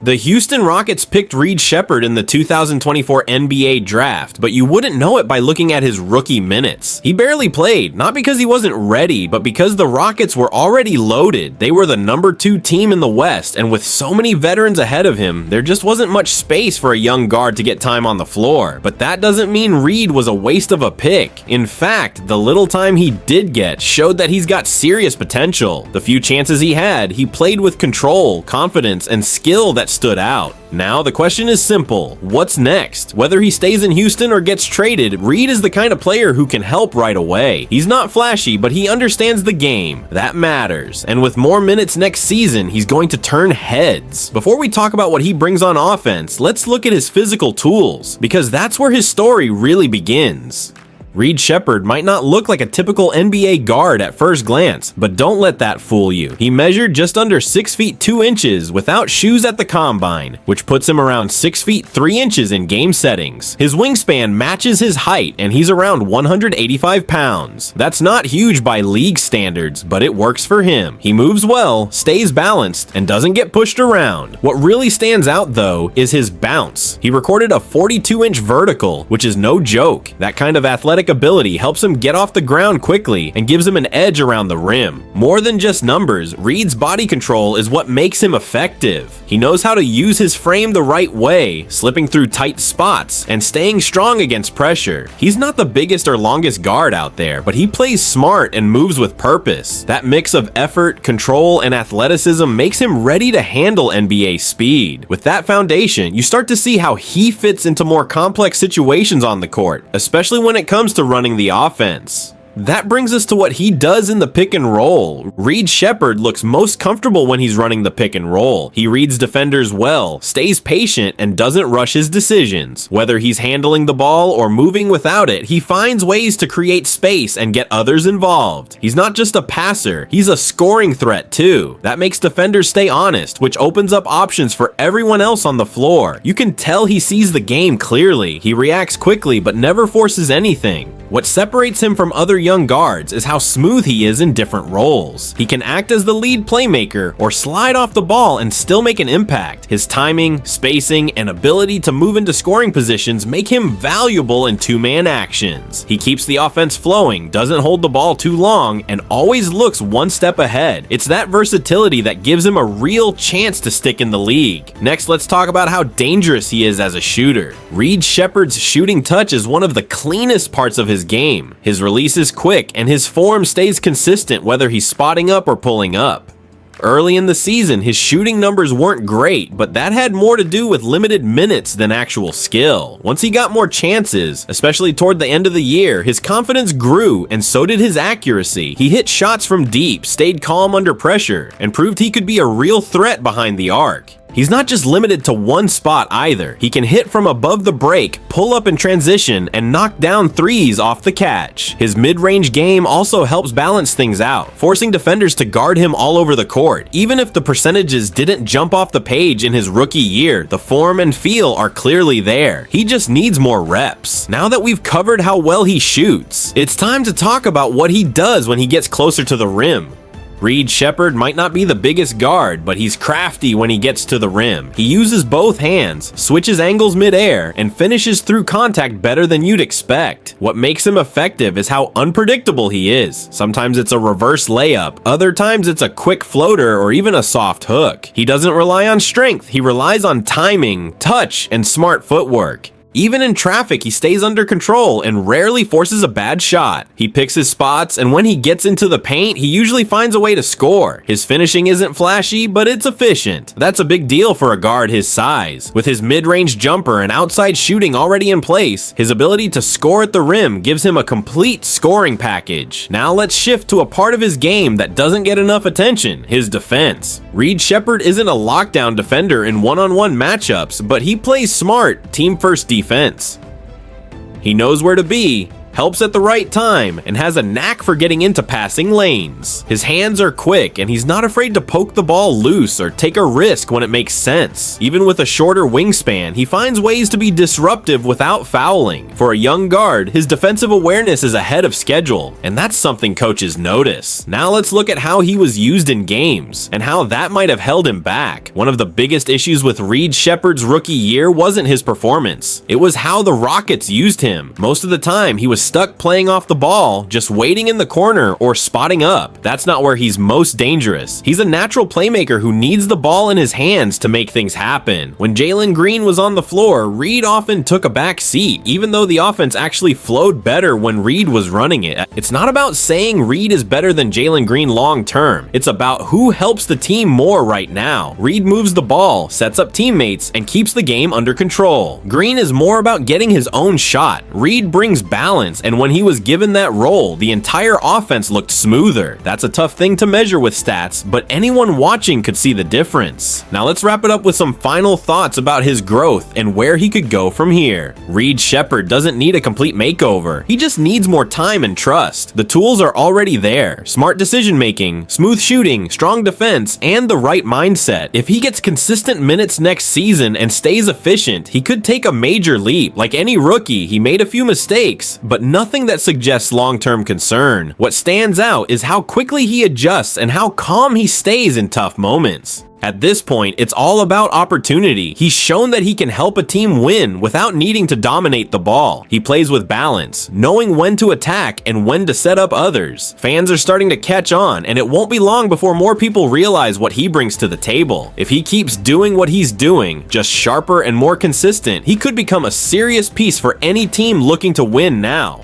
The Houston Rockets picked Reed Sheppard in the 2024 NBA draft, but you wouldn't know it by looking at his rookie minutes. He barely played, not because he wasn't ready, but because the Rockets were already loaded. They were the number 2 team in the West, and with so many veterans ahead of him, there just wasn't much space for a young guard to get time on the floor. But that doesn't mean Reed was a waste of a pick. In fact, the little time he did get showed that he's got serious potential. The few chances he had, he played with control, confidence, and skill that stood out. Now the question is simple: what's next? Whether he stays in Houston or gets traded, Reed is the kind of player who can help right away. He's not flashy, but he understands the game. That matters. And with more minutes next season, he's going to turn heads. Before we talk about what he brings on offense, let's look at his physical tools, because that's where his story really begins. Reed Sheppard might not look like a typical NBA guard at first glance, but don't let that fool you. He measured just under 6 feet 2 inches without shoes at the combine, which puts him around 6 feet 3 inches in game settings. His wingspan matches his height, and he's around 185 pounds. That's not huge by league standards, but it works for him. He moves well, stays balanced, and doesn't get pushed around. What really stands out, though, is his bounce. He recorded a 42-inch vertical, which is no joke. That kind of athletic ability helps him get off the ground quickly and gives him an edge around the rim. More than just numbers, Reed's body control is what makes him effective. He knows how to use his frame the right way, slipping through tight spots and staying strong against pressure. He's not the biggest or longest guard out there, but he plays smart and moves with purpose. That mix of effort, control, and athleticism makes him ready to handle NBA speed. With that foundation, you start to see how he fits into more complex situations on the court, especially when it comes to running the offense. That brings us to what he does in the pick and roll. Reed Sheppard looks most comfortable when he's running the pick and roll. He reads defenders well, stays patient, and doesn't rush his decisions. Whether he's handling the ball or moving without it, he finds ways to create space and get others involved. He's not just a passer, he's a scoring threat too. That makes defenders stay honest, which opens up options for everyone else on the floor. You can tell he sees the game clearly. He reacts quickly but never forces anything. What separates him from other young guards is how smooth he is in different roles. He can act as the lead playmaker or slide off the ball and still make an impact. His timing, spacing, and ability to move into scoring positions make him valuable in two-man actions. He keeps the offense flowing, doesn't hold the ball too long, and always looks one step ahead. It's that versatility that gives him a real chance to stick in the league. Next, let's talk about how dangerous he is as a shooter. Reed Sheppard's shooting touch is one of the cleanest parts of his game. His release is quick and his form stays consistent whether he's spotting up or pulling up. Early in the season, his shooting numbers weren't great, but that had more to do with limited minutes than actual skill. Once he got more chances, especially toward the end of the year, his confidence grew and so did his accuracy. He hit shots from deep, stayed calm under pressure, and proved he could be a real threat behind the arc. He's not just limited to one spot either. He can hit from above the break, pull up in transition, and knock down threes off the catch. His mid-range game also helps balance things out, forcing defenders to guard him all over the court. Even if the percentages didn't jump off the page in his rookie year, the form and feel are clearly there. He just needs more reps. Now that we've covered how well he shoots, it's time to talk about what he does when he gets closer to the rim. Reed Sheppard might not be the biggest guard, but he's crafty when he gets to the rim. He uses both hands, switches angles mid-air, and finishes through contact better than you'd expect. What makes him effective is how unpredictable he is. Sometimes it's a reverse layup, other times it's a quick floater or even a soft hook. He doesn't rely on strength, he relies on timing, touch, and smart footwork. Even in traffic, he stays under control and rarely forces a bad shot. He picks his spots, and when he gets into the paint, he usually finds a way to score. His finishing isn't flashy, but it's efficient. That's a big deal for a guard his size. With his mid-range jumper and outside shooting already in place, his ability to score at the rim gives him a complete scoring package. Now let's shift to a part of his game that doesn't get enough attention: his defense. Reed Sheppard isn't a lockdown defender in one-on-one matchups, but he plays smart, team-first defense. He knows where to be, helps at the right time, and has a knack for getting into passing lanes. His hands are quick, and he's not afraid to poke the ball loose or take a risk when it makes sense. Even with a shorter wingspan, he finds ways to be disruptive without fouling. For a young guard, his defensive awareness is ahead of schedule, and that's something coaches notice. Now let's look at how he was used in games, and how that might have held him back. One of the biggest issues with Reed Sheppard's rookie year wasn't his performance. It was how the Rockets used him. Most of the time, he was stuck playing off the ball, just waiting in the corner or spotting up. That's not where he's most dangerous. He's a natural playmaker who needs the ball in his hands to make things happen. When Jalen Green was on the floor, Reed often took a back seat, even though the offense actually flowed better when Reed was running it. It's not about saying Reed is better than Jalen Green long term. It's about who helps the team more right now. Reed moves the ball, sets up teammates, and keeps the game under control. Green is more about getting his own shot. Reed brings balance, and when he was given that role, the entire offense looked smoother. That's a tough thing to measure with stats, but anyone watching could see the difference. Now let's wrap it up with some final thoughts about his growth and where he could go from here. Reed Sheppard doesn't need a complete makeover. He just needs more time and trust. The tools are already there. Smart decision making, smooth shooting, strong defense, and the right mindset. If he gets consistent minutes next season and stays efficient, he could take a major leap. Like any rookie, he made a few mistakes, but nothing that suggests long-term concern. What stands out is how quickly he adjusts and how calm he stays in tough moments. At this point, it's all about opportunity. He's shown that he can help a team win without needing to dominate the ball. He plays with balance, knowing when to attack and when to set up others. Fans are starting to catch on, and it won't be long before more people realize what he brings to the table. If he keeps doing what he's doing, just sharper and more consistent, he could become a serious piece for any team looking to win now.